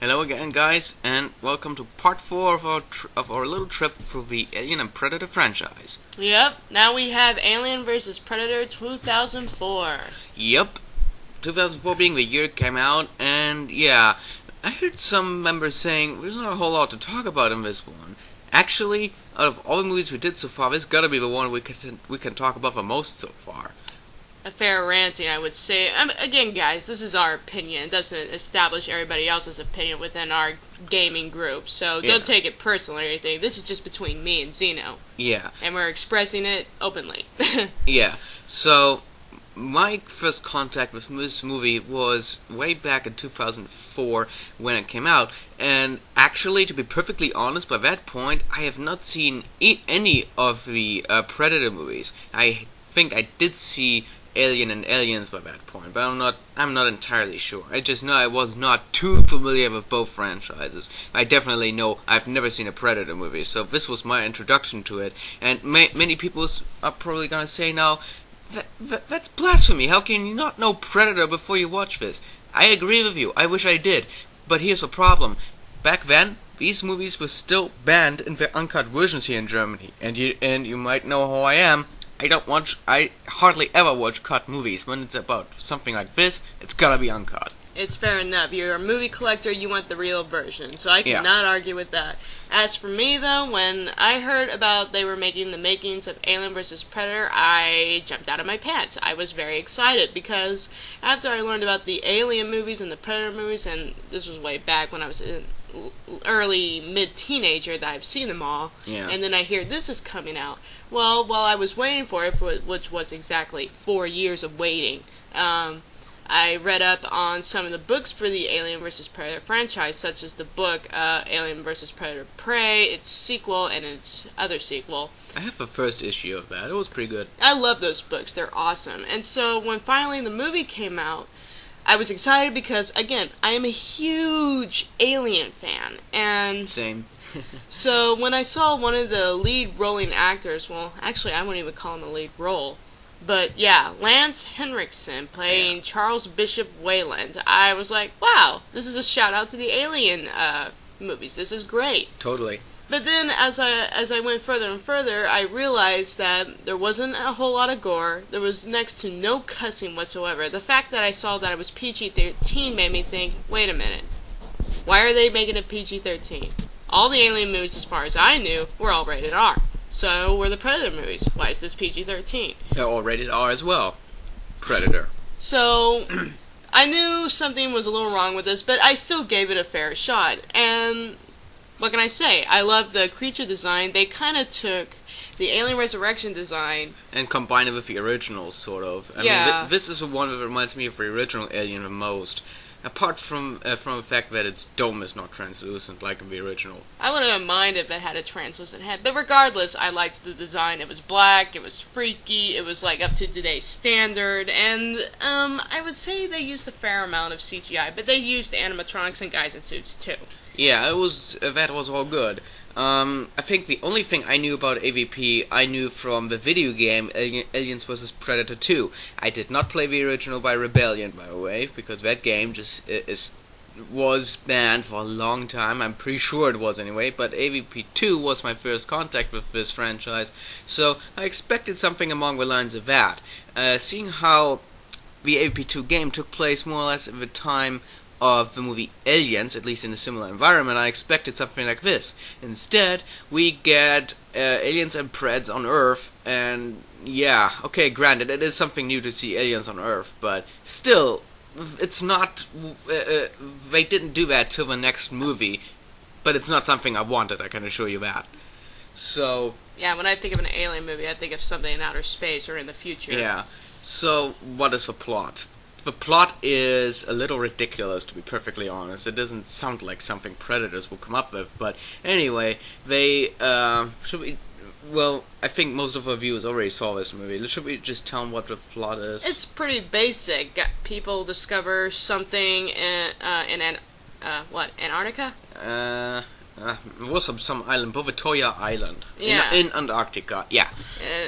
Hello again, guys, and welcome to part 4 of our little trip through the Alien and Predator franchise. Yep, now we have Alien vs. Predator 2004. Yep, 2004 being the year it came out, and yeah, I heard some members saying there's not a whole lot to talk about in this one. Actually, out of all the movies we did so far, this gotta be the one we can talk about the most so far. A fair ranting, I would say. Again, guys, this is our opinion. It doesn't establish everybody else's opinion within our gaming group, so don't take it personally or anything. This is just between me and Xeno. Yeah. And we're expressing it openly. Yeah, so my first contact with this movie was way back in 2004 when it came out, and actually, to be perfectly honest, by that point, I have not seen any of the Predator movies. I think I did see Alien and Aliens by that point, but I'm not entirely sure. I just know I was not too familiar with both franchises. I definitely know I've never seen a Predator movie, so this was my introduction to it. And many people are probably gonna say now, that's blasphemy. How can you not know Predator before you watch this? I agree with you. I wish I did. But here's the problem. Back then, these movies were still banned in their uncut versions here in Germany. And you might know how I am. I hardly ever watch cut movies. When it's about something like this, it's gotta be uncut. It's fair enough. You're a movie collector, you want the real version, so I cannot argue with that. As for me, though, when I heard about they were making the makings of Alien vs. Predator, I jumped out of my pants. I was very excited, because after I learned about the Alien movies and the Predator movies, and this was way back when I was in early mid-teenager that I've seen them all, and then I hear this is coming out. Well, while I was waiting for it, which was exactly 4 years of waiting, I read up on some of the books for the Alien vs. Predator franchise, such as the book Alien vs. Predator Prey, its sequel, and its other sequel. I have the first issue of that. It was pretty good. I love those books. They're awesome. And so when finally the movie came out, I was excited because, again, I am a huge Alien fan. And same. So when I saw one of the lead rolling actors, well, actually I wouldn't even call him a lead role, but yeah, Lance Henriksen playing Charles Bishop Wayland, I was like, wow, this is a shout out to the Alien movies. This is great. Totally. But then as I went further and further, I realized that there wasn't a whole lot of gore. There was next to no cussing whatsoever. The fact that I saw that it was PG-13 made me think, wait a minute, why are they making it PG-13? All the Alien movies, as far as I knew, were all rated R. So were the Predator movies. Why is this PG-13? They're all rated R as well. Predator. So I knew something was a little wrong with this, but I still gave it a fair shot. And what can I say? I love the creature design. They kind of took the Alien Resurrection design and combined it with the original, sort of. I mean, this is the one that reminds me of the original Alien the most. Apart from the fact that its dome is not translucent like in the original. I wouldn't mind if it had a translucent head, but regardless, I liked the design. It was black, it was freaky, it was like up to today's standard, and I would say they used a fair amount of CGI, but they used animatronics and guys in suits too. Yeah, that was all good. I think the only thing I knew about AVP, I knew from the video game Aliens vs. Predator 2. I did not play the original by Rebellion, by the way, because that game just was banned for a long time. I'm pretty sure it was anyway, but AVP 2 was my first contact with this franchise, so I expected something along the lines of that. Seeing how the AVP 2 game took place more or less at the time of the movie Aliens, at least in a similar environment, I expected something like this. Instead, we get aliens and Preds on Earth, and yeah, okay, granted, it is something new to see aliens on Earth, but still, it's not, they didn't do that till the next movie, but it's not something I wanted, I can assure you that. So yeah, when I think of an alien movie, I think of something in outer space or in the future. Yeah, so what is the plot? The plot is a little ridiculous, to be perfectly honest. It doesn't sound like something Predators will come up with, but anyway, they, well, I think most of our viewers already saw this movie. Should we just tell them what the plot is? It's pretty basic. People discover something in Antarctica? It was some island, Bovatoya Island, Yeah. in Antarctica. Yeah.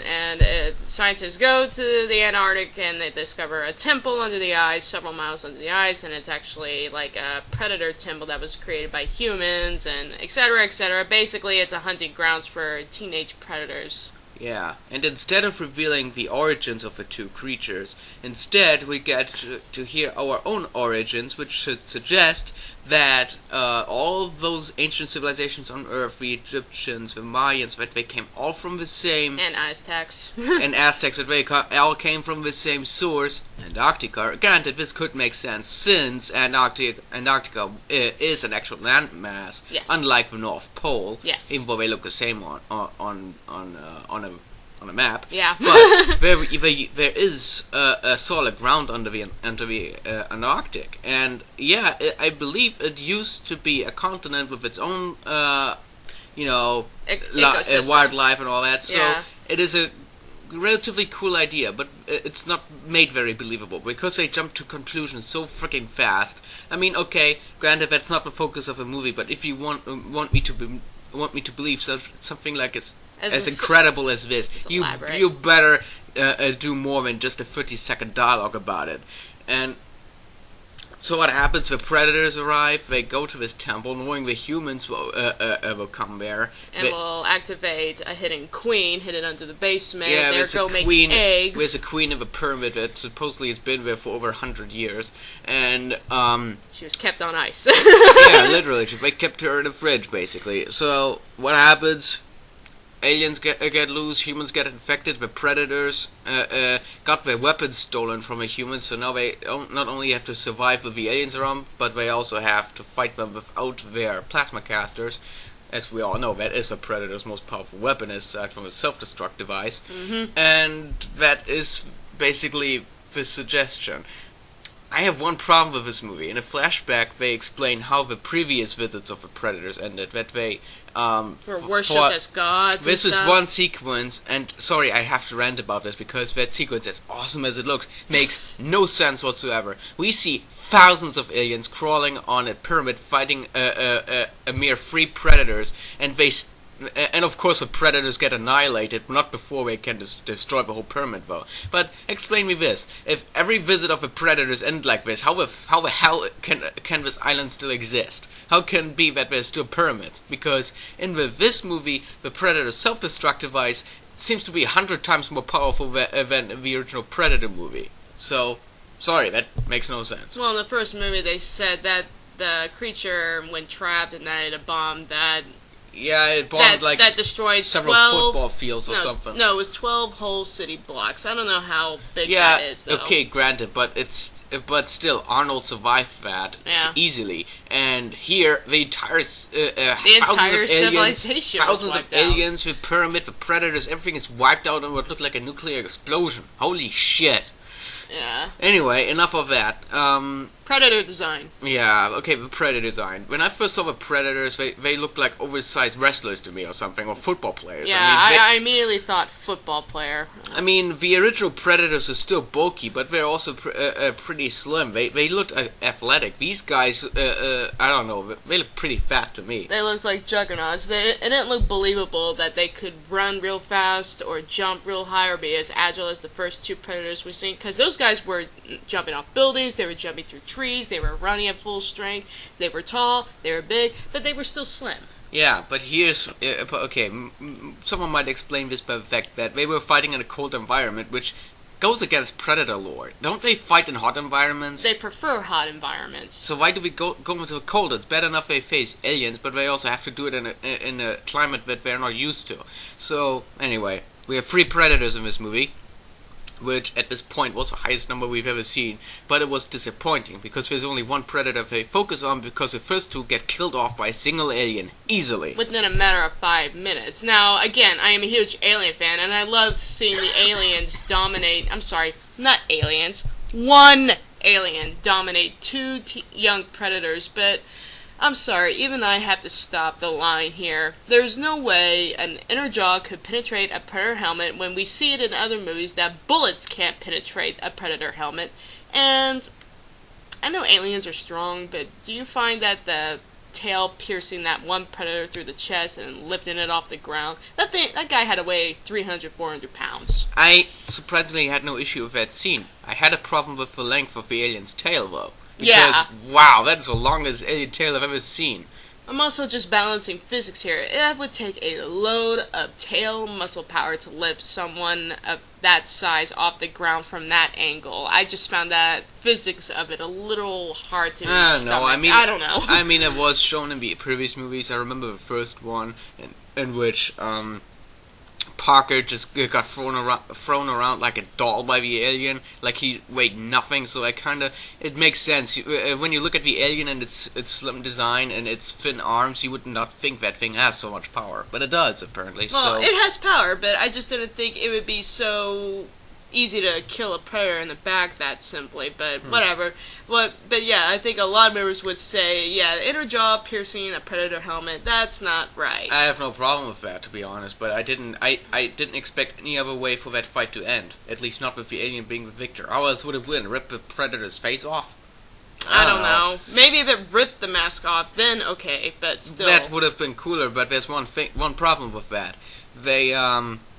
And scientists go to the Antarctic and they discover a temple under the ice, several miles under the ice, and it's actually like a predator temple that was created by humans, and etc., etc. Basically, it's a hunting grounds for teenage predators. Yeah, and instead of revealing the origins of the two creatures, instead we get to hear our own origins, which should suggest that all those ancient civilizations on Earth, the Egyptians, the Mayans, that they came all from the same... And Aztecs. and Aztecs, that they all came from the same source, Antarctica. Granted, this could make sense, since Antarctica is an actual landmass, yes. unlike the North Pole, yes. even though they look the same on a map. Yeah. But there is a solid ground under the Antarctic, and yeah, I believe it used to be a continent with its own, wildlife and all that. So yeah. It is a relatively cool idea, but it's not made very believable because they jump to conclusions so freaking fast. I mean, okay, granted that's not the focus of a movie, but if you want me to believe something like as incredible as this, you better do more than just a 30-second dialogue about it. And so what happens? The predators arrive. They go to this temple, knowing the humans will come there. And will activate a hidden queen hidden under the basement. Yeah, they're go make eggs. There's a queen of a pyramid that supposedly has been there for over 100 years, and she was kept on ice. yeah, literally, they kept her in the fridge, basically. So what happens? Aliens get loose, humans get infected, the predators got their weapons stolen from the humans, so now they not only have to survive with the aliens around, but they also have to fight them without their plasma casters. As we all know, that is the predator's most powerful weapon, aside from a self-destruct device. Mm-hmm. And that is basically the suggestion. I have one problem with this movie. In a flashback, they explain how the previous visits of the predators ended. That they were worshipped as gods. This was one sequence, and sorry, I have to rant about this because that sequence, as awesome as it looks, makes no sense whatsoever. We see thousands of aliens crawling on a pyramid, fighting a mere 3 predators, and of course the predators get annihilated, not before they can destroy the whole pyramid though. But explain me this, if every visit of the predators end like this, how the hell can this island still exist? How can it be that there's still pyramids? Because in this movie, the predator's self-destruct device seems to be 100 times more powerful than the original Predator movie. So, sorry, that makes no sense. Well, in the first movie they said that the creature, when trapped, ignited a bomb that... Yeah, it bombed that destroyed several 12 football fields or something. No, it was 12 whole city blocks. I don't know how big that is, though. Okay, granted, but still, Arnold survived that easily. And here, the entire civilization thousands was of aliens, the pyramid, the predators, everything is wiped out in what looked like a nuclear explosion. Holy shit! Yeah. Anyway, enough of that. Predator design. Yeah, okay, the Predator design. When I first saw the Predators, they looked like oversized wrestlers to me or something, or football players. Yeah, I immediately thought football player. I mean, the original Predators are still bulky, but they're also pretty slim. They looked athletic. These guys, I don't know, they look pretty fat to me. They looked like juggernauts. It didn't look believable that they could run real fast or jump real high or be as agile as the first 2 Predators we've seen, because those guys were jumping off buildings, they were jumping through trees, they were running at full strength, they were tall, they were big, but they were still slim. Yeah, but here's... okay, someone might explain this by the fact that they were fighting in a cold environment, which goes against Predator lore. Don't they fight in hot environments? They prefer hot environments. So why do we go into cold? It's bad enough they face aliens, but they also have to do it in a climate that they're not used to. So, anyway, we have 3 Predators in this movie, which at this point was the highest number we've ever seen, but it was disappointing because there's only 1 predator they focus on, because the first 2 get killed off by a single alien easily. Within a matter of 5 minutes. Now, again, I am a huge Alien fan, and I loved seeing the aliens dominate, I'm sorry, not aliens, 1 alien dominate 2 young predators, but... I'm sorry, even I have to stop the line here. There's no way an inner jaw could penetrate a predator helmet when we see it in other movies that bullets can't penetrate a predator helmet. And I know aliens are strong, but do you find that the tail piercing that one predator through the chest and lifting it off the ground. That guy had to weigh 300, 400 pounds. I surprisingly had no issue with that scene. I had a problem with the length of the alien's tail, though. Because, wow, that is the longest alien tail I've ever seen. I'm also just balancing physics here. It would take a load of tail muscle power to lift someone of that size off the ground from that angle. I just found that physics of it a little hard to stomach. I don't know. I mean, it was shown in the previous movies. I remember the first one in which Parker just got thrown around like a doll by the alien, like he weighed nothing. So it makes sense when you look at the alien and its slim design and its thin arms. You would not think that thing has so much power, but it does apparently. Well, it has power, but I just didn't think it would be so easy to kill a predator in the back that simply, but whatever. But yeah, I think a lot of members would say, yeah, inner jaw piercing a predator helmet, that's not right. I have no problem with that, to be honest, but I didn't expect any other way for that fight to end. At least not with the alien being the victor. How else would it win? Rip the predator's face off? I don't know. Maybe if it ripped the mask off, then okay, but still. That would have been cooler, but there's one problem with that.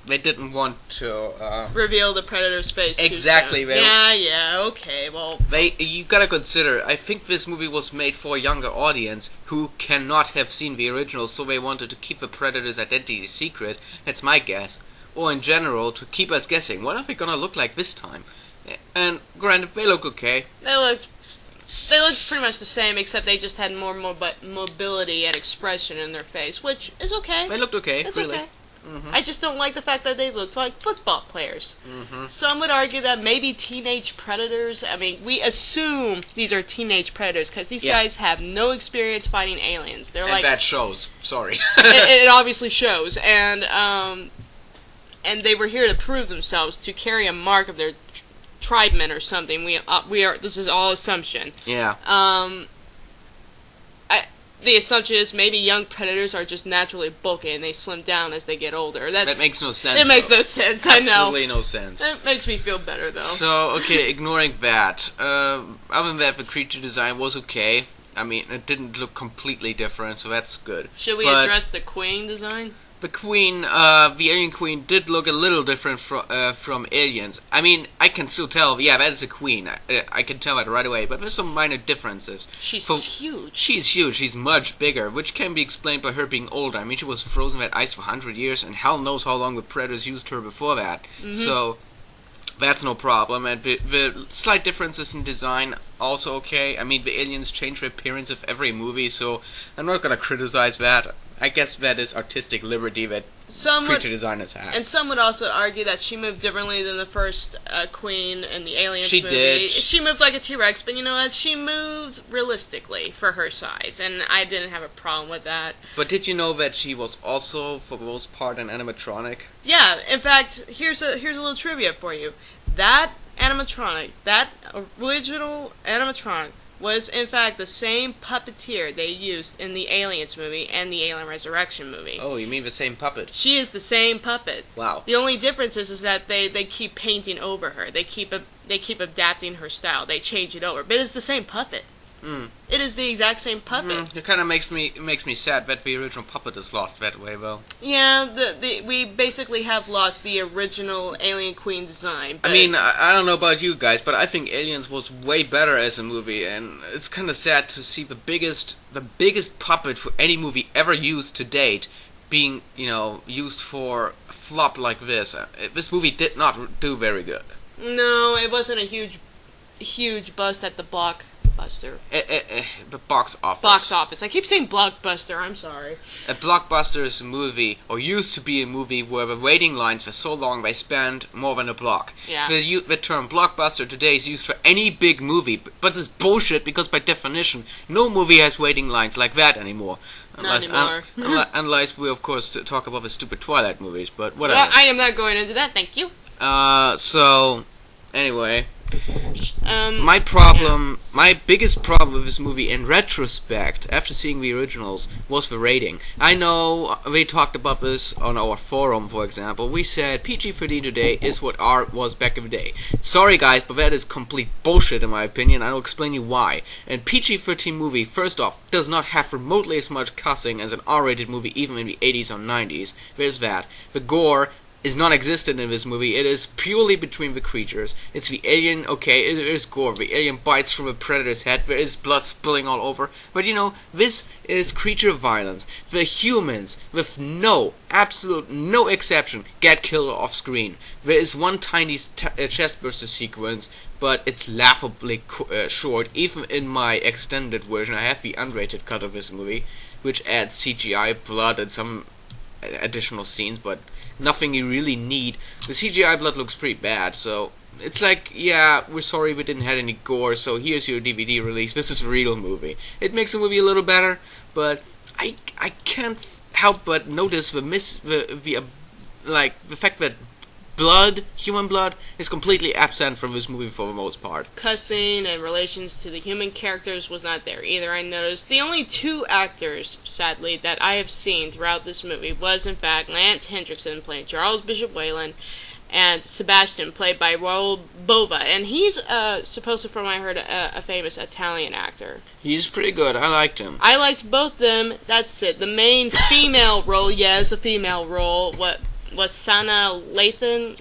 They didn't want to reveal the predator's face exactly. Too soon. Yeah, okay, well. You gotta consider, I think this movie was made for a younger audience who cannot have seen the original, so they wanted to keep the predator's identity secret. That's my guess. Or in general, to keep us guessing, what are they gonna look like this time? And granted, they look okay. They looked pretty much the same, except they just had more mobility and expression in their face, which is okay. They looked okay, it's really. Okay. I just don't like the fact that they looked like football players. Mm-hmm. Some would argue that maybe teenage predators, I mean, we assume these are teenage predators because these guys have no experience fighting aliens. They're and that shows. Sorry. it obviously shows. And they were here to prove themselves, to carry a mark of their tribemen or something. We are. This is all assumption. Yeah. The assumption is maybe young predators are just naturally bulky and they slim down as they get older. That makes no sense. It makes no sense, I know. Absolutely no sense. It makes me feel better, though. So, okay, ignoring that. Other than that, the creature design was okay. I mean, it didn't look completely different, so that's good. Should we address the queen design? The queen, the alien queen, did look a little different from aliens. I mean, I can still tell, yeah, that is a queen. I can tell that right away, but there's some minor differences. She's huge. She's huge. She's much bigger, which can be explained by her being older. I mean, she was frozen in that ice for 100 years, and hell knows how long the predators used her before that. Mm-hmm. So, that's no problem. And the slight differences in design, also okay. I mean, the aliens change their appearance of every movie, so I'm not going to criticize that. I guess that is artistic liberty that creature designers have. And some would also argue that she moved differently than the first Queen in the Aliens movie. She did. She moved like a T-Rex, but you know what? She moved realistically for her size, and I didn't have a problem with that. But did you know that she was also, for the most part, an animatronic? Yeah, in fact, here's a little trivia for you. That animatronic, that original animatronic, was in fact the same puppeteer they used in the Aliens movie and the Alien Resurrection movie. Oh, you mean the same puppet? She is the same puppet. Wow. The only difference is that they keep painting over her. They keep adapting her style. They change it over, but it's the same puppet. Mm. It is the exact same puppet. It kind of makes me sad that the original puppet is lost that way, though. Yeah, we basically have lost the original Alien Queen design. I mean, I don't know about you guys, but I think Aliens was way better as a movie, and it's kind of sad to see the biggest puppet for any movie ever used to date being, used for a flop like this. This movie did not do very good. No, it wasn't a huge bust at the blockbuster. The box office. Box office. I keep saying blockbuster. I'm sorry. A blockbuster is a movie, or used to be a movie, where the waiting lines were so long they spanned more than a block. Yeah. The term blockbuster today is used for any big movie, but it's bullshit because by definition, no movie has waiting lines like that anymore. Not anymore. Unless we, of course, talk about the stupid Twilight movies, but whatever. Well, I am not going into that. Thank you. So anyway. My biggest problem with this movie in retrospect, after seeing the originals, was the rating. I know we talked about this on our forum, for example. We said PG-13 today is what R was back in the day. Sorry guys, but that is complete bullshit in my opinion. I'll explain you why. A PG-13 movie, first off, does not have remotely as much cussing as an R-rated movie even in the 80s or 90s. There's that. The gore is non-existent in this movie. It is purely between the creatures. It's the alien, okay, it is gore. The alien bites from a predator's head. There is blood spilling all over. But this is creature violence. The humans, with absolute no exception, get killed off screen. There is one tiny chestburster sequence, but it's laughably short. Even in my extended version, I have the unrated cut of this movie, which adds CGI blood and some additional scenes, but nothing you really need. The CGI blood looks pretty bad, so it's like, yeah, we're sorry we didn't have any gore, so here's your DVD release. This is a real movie. It makes the movie a little better, but I can't help but notice the fact that human blood, is completely absent from this movie for the most part. Cussing and relations to the human characters was not there either, I noticed. The only two actors, sadly, that I have seen throughout this movie was, in fact, Lance Hendrickson playing Charles Bishop Whalen, and Sebastian, played by Raul Bova. And he's supposed to, from what I heard, a famous Italian actor. He's pretty good. I liked him. I liked both them. That's it. The main female role, yes, a female role, was Sana Lathan,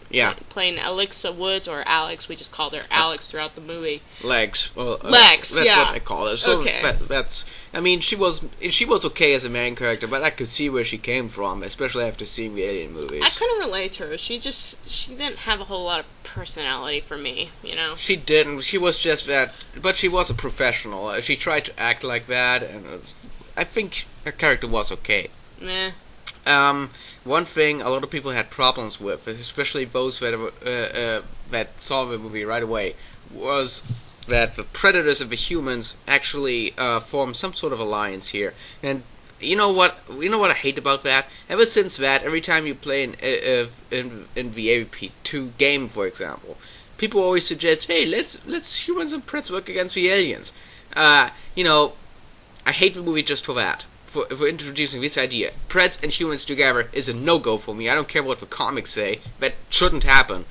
playing Alexa Woods, or Alex. We just called her Alex throughout the movie. Lex. Well, Lex, that's yeah. what I call her. So okay. That's. I mean, she was okay as a main character, but I could see where she came from, especially after seeing the Alien movies. I couldn't relate to her. She didn't have a whole lot of personality for me, She didn't. She was just that, but she was a professional. She tried to act like that, and I think her character was okay. Meh. One thing a lot of people had problems with, especially those that saw the movie right away, was that the predators and the humans actually form some sort of alliance here. And you know what I hate about that? Ever since that, every time you play in the AVP2 game, for example, people always suggest, hey, let's humans and Preds work against the aliens. I hate the movie just for that. For introducing this idea. Preds and humans together is a no-go for me. I don't care what the comics say. That shouldn't happen.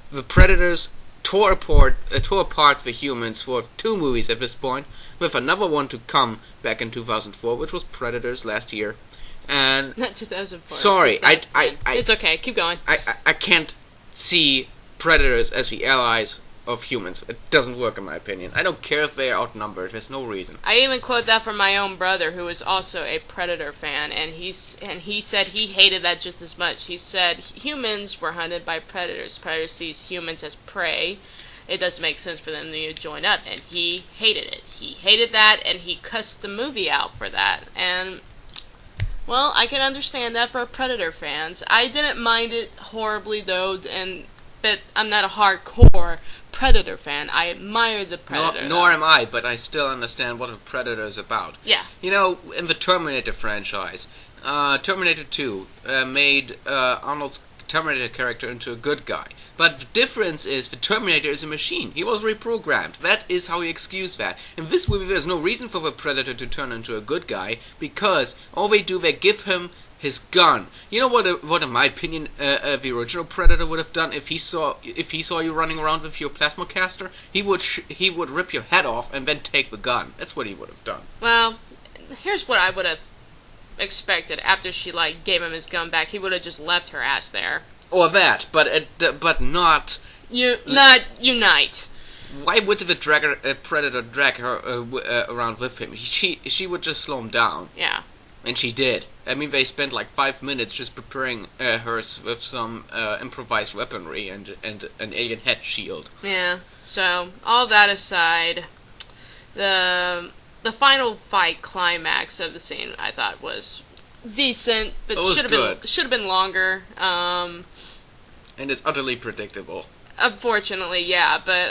The Predators tore apart the humans for 2 movies at this point, with another one to come back in 2004, which was Predators last year. And not 2004. Sorry, it's okay. Keep going. I can't see Predators as the allies of humans. It doesn't work in my opinion. I don't care if they are outnumbered. There's no reason. I even quote that from my own brother, who is also a Predator fan, and he said he hated that just as much. He said humans were hunted by predators. Predators sees humans as prey. It doesn't make sense for them to join up, and he hated it. He hated that, and he cussed the movie out for that. And well, I can understand that for Predator fans. I didn't mind it horribly though, but I'm not a hardcore Predator fan. I admire the Predator. Nor am I, but I still understand what a Predator is about. Yeah. In the Terminator franchise, Terminator 2 made Arnold's Terminator character into a good guy. But the difference is the Terminator is a machine. He was reprogrammed. That is how he excused that. In this movie, there's no reason for the Predator to turn into a good guy, because all they do, they give him his gun. You know what in my opinion, the original Predator would have done if he saw you running around with your plasma caster? He would rip your head off and then take the gun. That's what he would have done. Well, here's what I would have expected. After she gave him his gun back, he would have just left her ass there. Or that, but not. Not unite. Why would the Predator drag her around with him? She would just slow him down. Yeah. And she did. I mean, they spent 5 minutes just preparing her with some improvised weaponry and an alien head shield. Yeah. So all that aside, the final fight climax of the scene I thought was decent, but should have been longer. And it's utterly predictable. Unfortunately, yeah, but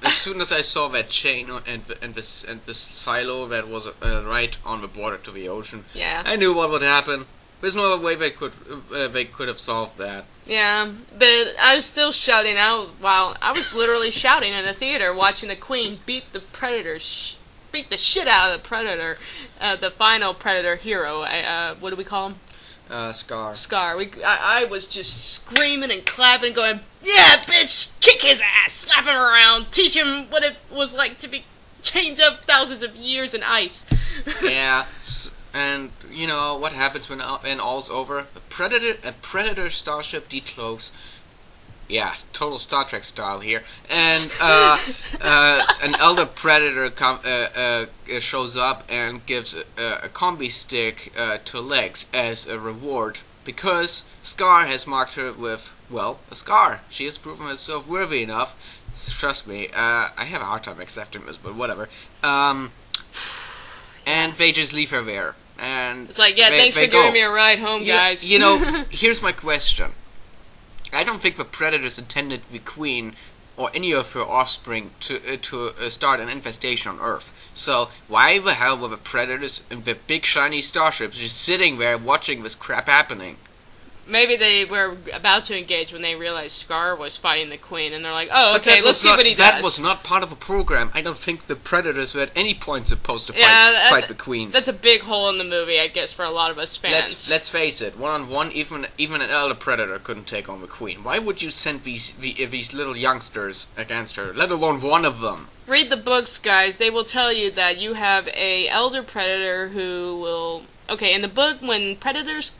as soon as I saw that chain and the silo that was right on the border to the ocean, yeah, I knew what would happen. There's no other way they could have solved that. Yeah, but I was still shouting out while I was literally shouting in the theater watching the Queen beat the Predator, beat the shit out of the Predator, the final Predator hero. What do we call him? Scar. Scar. I was just screaming and clapping, going, "Yeah, bitch! Kick his ass! Slap him around! Teach him what it was like to be chained up thousands of years in ice." Yeah, and you know what happens when all's over? A Predator starship decloaks. Yeah, total Star Trek style here. And an elder Predator shows up and gives a combi stick to Lex as a reward because Scar has marked her with, well, a scar. She has proven herself worthy enough. Trust me, I have a hard time accepting this, but whatever. And they just leave her there. And it's like, yeah, thanks for giving me a ride home, guys. You know, here's my question. I don't think the Predators intended the Queen or any of her offspring to start an infestation on Earth. So why the hell were the Predators and the big shiny starships just sitting there watching this crap happening? Maybe they were about to engage when they realized Scar was fighting the Queen, and they're like, "Oh, okay, let's see what he does." That was not part of the program. I don't think the Predators were at any point supposed to fight the Queen. That's a big hole in the movie, I guess, for a lot of us fans. Let's face it. 1-on-1, even an elder Predator couldn't take on the Queen. Why would you send these little youngsters against her? Let alone one of them. Read the books, guys. They will tell you that you have a elder Predator who will. Okay, in the book, when Predators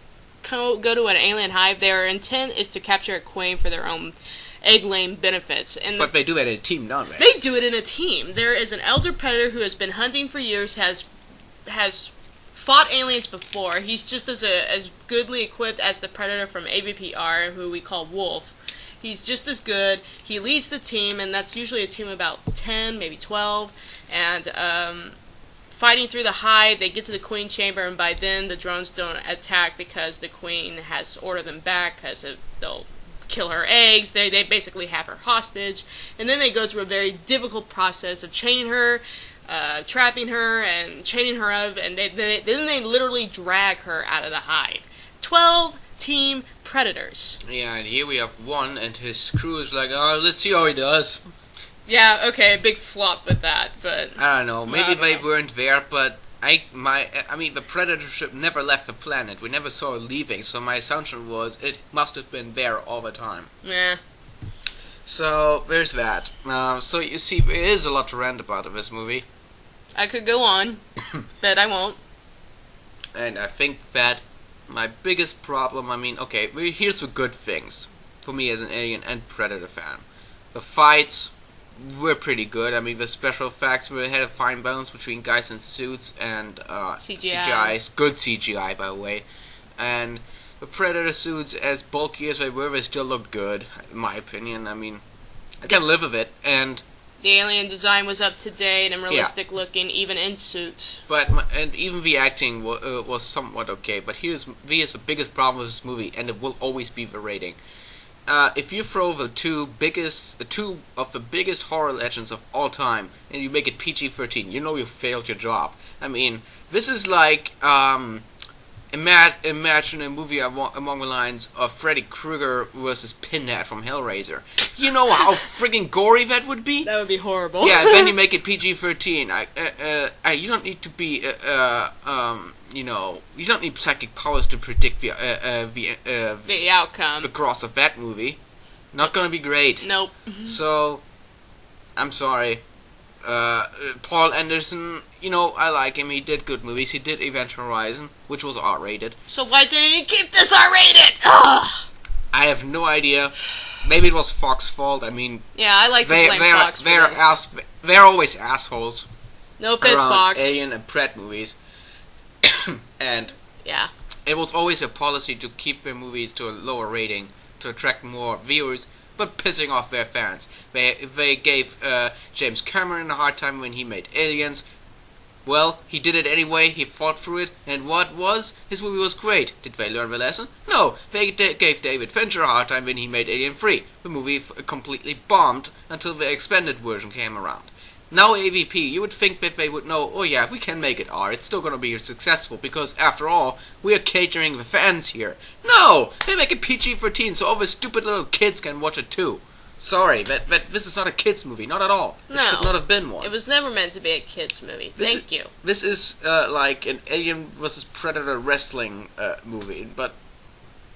go to an alien hive, their intent is to capture a Queen for their own egg-laying benefits. But they do that in a team, don't they? They do it in a team. There is an elder Predator who has been hunting for years, has fought aliens before. He's just as goodly equipped as the Predator from AVPR, who we call Wolf. He's just as good. He leads the team, and that's usually a team of about 10, maybe 12, and fighting through the hive, they get to the Queen chamber, and by then the drones don't attack because the Queen has ordered them back because they'll kill her eggs. They basically have her hostage, and then they go through a very difficult process of chaining her, trapping her, and chaining her up, and then they literally drag her out of the hive. 12 team Predators. Yeah, and here we have one, and his crew is like, "Oh, let's see how he does." Yeah, okay, a big flop with that, but I don't know. Maybe they weren't there, but I mean, the Predator ship never left the planet. We never saw it leaving, so my assumption was it must have been there all the time. Yeah. So there's that. So you see, there is a lot to rant about in this movie. I could go on, but I won't. And I think that my biggest problem. I mean, okay, here's the good things for me as an Alien and Predator fan. The fights were pretty good. I mean, the special effects had a fine balance between guys in suits and CGI. Good CGI, by the way. And the Predator suits, as bulky as they were, they still looked good, in my opinion. I mean, I can live with it. And the alien design was up to date and realistic looking, even in suits. And even the acting was somewhat okay. But here's the biggest problem with this movie, and it will always be the rating. If you throw the two of the biggest horror legends of all time, and you make it PG-13, you know you failed your job. I mean, this is like imagine a movie along the lines of Freddy Krueger versus Pinhead from Hellraiser. You know how friggin' gory that would be? That would be horrible. Yeah, then you make it PG-13. You don't need to be you don't need psychic powers to predict the outcome, the cross of that movie. Not gonna be great. Nope. So, I'm sorry. Paul Anderson, I like him. He did good movies. He did Event Horizon, which was R-rated. So why didn't he keep this R-rated? Ugh! I have no idea. Maybe it was Fox's fault. I mean, yeah, I like to blame Fox for this. They're always assholes. Nope, it's Fox. Alien and Pret movies. And yeah, it was always a policy to keep their movies to a lower rating to attract more viewers, but pissing off their fans. They gave James Cameron a hard time when he made Aliens. Well, he did it anyway, he fought through it, and his movie was great. Did they learn the lesson? No, they gave David Fincher a hard time when he made Alien 3. The movie completely bombed until the expanded version came around. Now AVP, you would think that they would know, oh yeah, we can make it R, it's still gonna be successful, because after all, we are catering the fans here. No! They make it PG-13 so all the stupid little kids can watch it too. Sorry, that this is not a kids movie, not at all. It should not have been one. It was never meant to be a kids movie. Thank you. This is like an Alien vs. Predator wrestling movie, but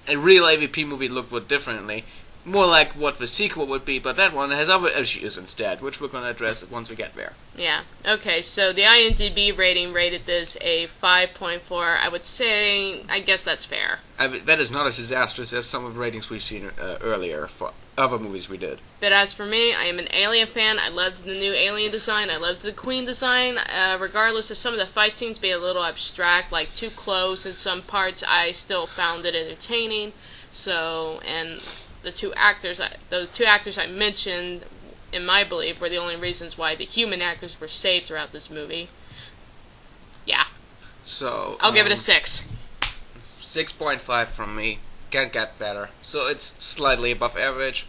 a real AVP movie looked differently. More like what the sequel would be, but that one has other issues instead, which we're going to address once we get there. Yeah. Okay, so the IMDb rating rated this a 5.4. I would say, I guess that's fair. That is not as disastrous as some of the ratings we've seen earlier for other movies we did. But as for me, I am an Alien fan. I loved the new Alien design. I loved the Queen design. Regardless of some of the fight scenes being a little abstract, like too close in some parts, I still found it entertaining. So, and the two actors I mentioned, in my belief, were the only reasons why the human actors were saved throughout this movie. Yeah. So I'll give it a 6. 6.5 from me. Can't get better. So it's slightly above average,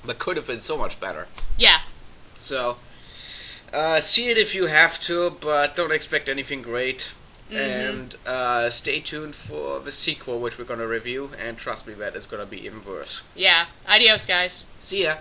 but could have been so much better. Yeah. So see it if you have to, but don't expect anything great. And stay tuned for the sequel, which we're going to review, and trust me, that is going to be even worse. Yeah. Adios, guys. See ya.